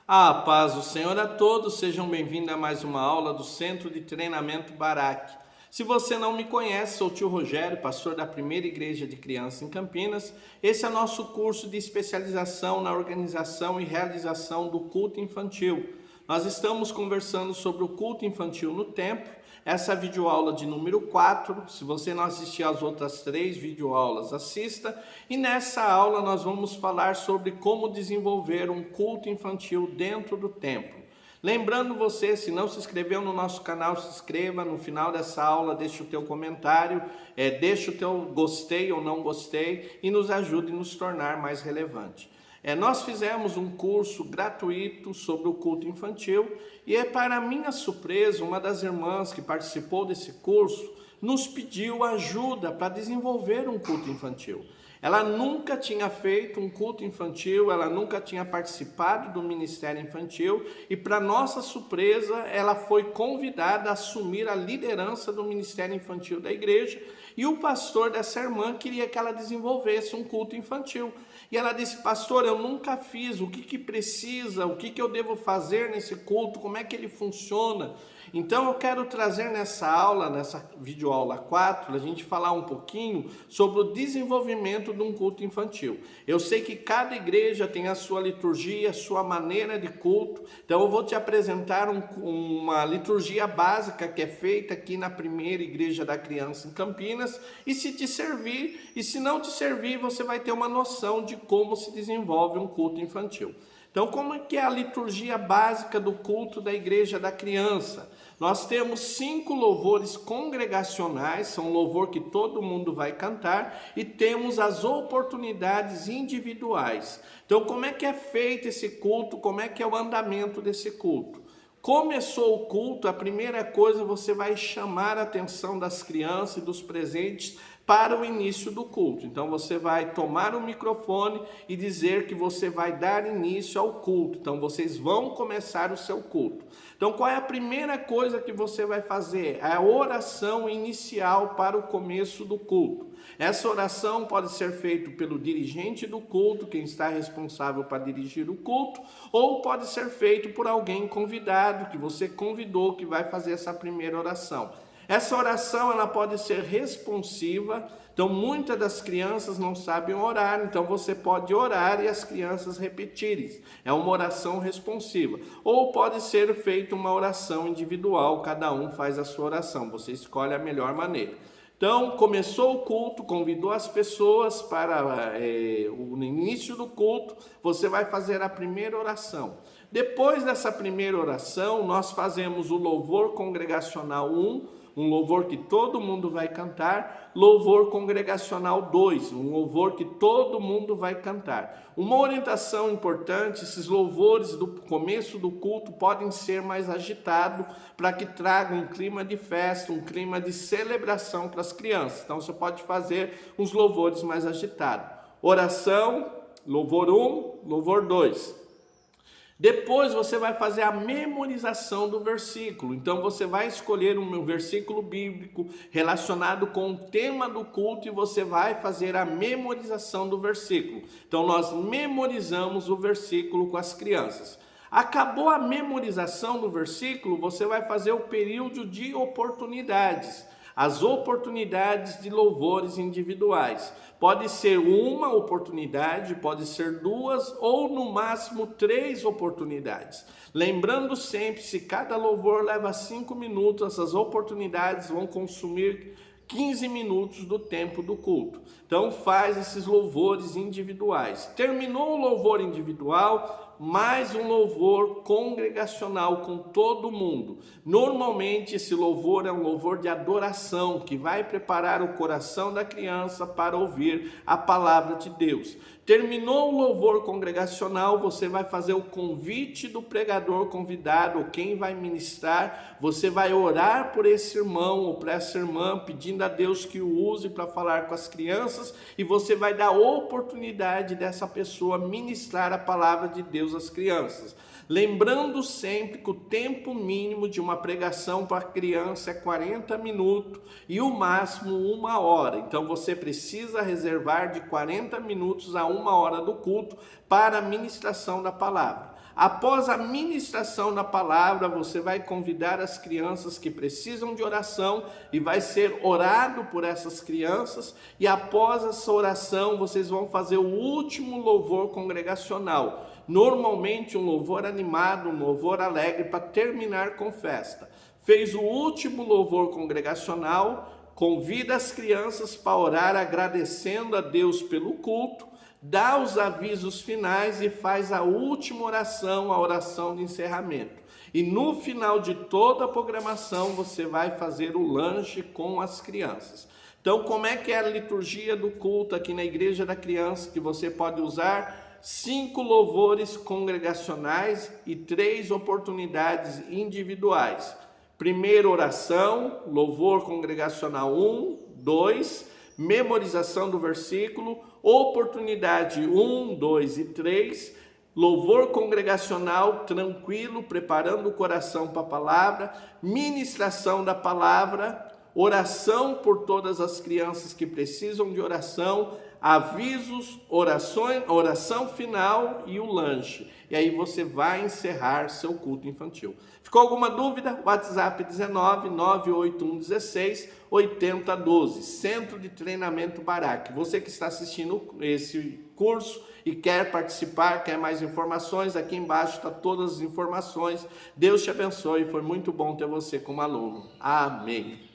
A paz do Senhor a todos, sejam bem-vindos a mais uma aula do Centro de Treinamento Baraque. Se você não me conhece, sou o tio Rogério, pastor da Primeira Igreja de Criança em Campinas. Esse é nosso curso de especialização na organização e realização do culto infantil. Nós estamos conversando sobre o culto infantil no templo. Essa videoaula de número 4, se você não assistiu às outras 3 videoaulas, assista. E nessa aula nós vamos falar sobre como desenvolver um culto infantil dentro do templo. Lembrando você, se não se inscreveu no nosso canal, se inscreva. No final dessa aula, deixe o teu comentário, deixe o teu gostei ou não gostei e nos ajude a nos tornar mais relevante. Nós fizemos um curso gratuito sobre o culto infantil e para minha surpresa, uma das irmãs que participou desse curso nos pediu ajuda para desenvolver um culto infantil. Ela nunca tinha feito um culto infantil, ela nunca tinha participado do ministério infantil e, para nossa surpresa, ela foi convidada a assumir a liderança do ministério infantil da igreja e o pastor dessa irmã queria que ela desenvolvesse um culto infantil. E ela disse: pastor, eu nunca fiz, o que precisa, o que eu devo fazer nesse culto, como é que ele funciona? Então eu quero trazer nessa aula, nessa videoaula 4, a gente falar um pouquinho sobre o desenvolvimento de um culto infantil. Eu sei que cada igreja tem a sua liturgia, a sua maneira de culto, então eu vou te apresentar uma liturgia básica que é feita aqui na Primeira Igreja da Criança em Campinas, e se te servir, e se não te servir, você vai ter uma noção de como se desenvolve um culto infantil. Então, como é que é a liturgia básica do culto da Igreja da Criança? Nós temos 5 louvores congregacionais, são louvor que todo mundo vai cantar, e temos as oportunidades individuais. Então, como é que é feito esse culto? Como é que é o andamento desse culto? Começou o culto, a primeira coisa, você vai chamar a atenção das crianças e dos presentes para o início do culto. Então você vai tomar o microfone e dizer que você vai dar início ao culto. Então vocês vão começar o seu culto. Então qual é a primeira coisa que você vai fazer? É a oração inicial para o começo do culto. Essa oração pode ser feita pelo dirigente do culto, quem está responsável para dirigir o culto, ou pode ser feito por alguém convidado, que você convidou, que vai fazer essa primeira oração. Essa oração ela pode ser responsiva, então muitas das crianças não sabem orar, então você pode orar e as crianças repetirem. É uma oração responsiva. Ou pode ser feita uma oração individual, cada um faz a sua oração, você escolhe a melhor maneira. Então, começou o culto, convidou as pessoas para o início do culto, você vai fazer a primeira oração. Depois dessa primeira oração, nós fazemos o louvor congregacional 1, um louvor que todo mundo vai cantar, louvor congregacional 2, um louvor que todo mundo vai cantar. Uma orientação importante, esses louvores do começo do culto podem ser mais agitados para que tragam um clima de festa, um clima de celebração para as crianças. Então você pode fazer uns louvores mais agitados. Oração, louvor 1, louvor 2. Depois você vai fazer a memorização do versículo. Então você vai escolher um versículo bíblico relacionado com o tema do culto e você vai fazer a memorização do versículo. Então nós memorizamos o versículo com as crianças. Acabou a memorização do versículo, você vai fazer o período de oportunidades. As oportunidades de louvores individuais. Pode ser uma oportunidade, pode ser 2 ou no máximo 3 oportunidades. Lembrando sempre, se cada louvor leva 5 minutos, essas oportunidades vão consumir 15 minutos do tempo do culto. Então faz esses louvores individuais. Terminou o louvor individual, mais um louvor congregacional com todo mundo. Normalmente esse louvor é um louvor de adoração que vai preparar o coração da criança para ouvir a palavra de Deus. Terminou o louvor congregacional, você vai fazer o convite do pregador convidado, quem vai ministrar, você vai orar por esse irmão ou por essa irmã, pedindo a Deus que o use para falar com as crianças, e você vai dar oportunidade dessa pessoa ministrar a palavra de Deus às crianças. Lembrando sempre que o tempo mínimo de uma pregação para criança é 40 minutos e o máximo 1 hora. Então você precisa reservar de 40 minutos a 1 hora do culto para a ministração da palavra. Após a ministração da palavra, você vai convidar as crianças que precisam de oração e vai ser orado por essas crianças. E após essa oração, vocês vão fazer o último louvor congregacional. Normalmente um louvor animado, um louvor alegre para terminar com festa. Fez o último louvor congregacional, convida as crianças para orar agradecendo a Deus pelo culto, dá os avisos finais e faz a última oração, a oração de encerramento. E no final de toda a programação você vai fazer o lanche com as crianças. Então, como é que é a liturgia do culto aqui na Igreja da Criança, que você pode usar 5 louvores congregacionais e 3 oportunidades individuais. Primeira oração, louvor congregacional 1, 2, memorização do versículo, oportunidade 1, 2 e 3, louvor congregacional tranquilo, preparando o coração para a palavra, ministração da palavra, oração por todas as crianças que precisam de oração, avisos, oração final e o lanche. E aí você vai encerrar seu culto infantil. Ficou alguma dúvida? WhatsApp 19 981 16 8012, Centro de Treinamento Barak. Você que está assistindo esse curso e quer participar, quer mais informações, aqui embaixo está todas as informações. Deus te abençoe, foi muito bom ter você como aluno. Amém.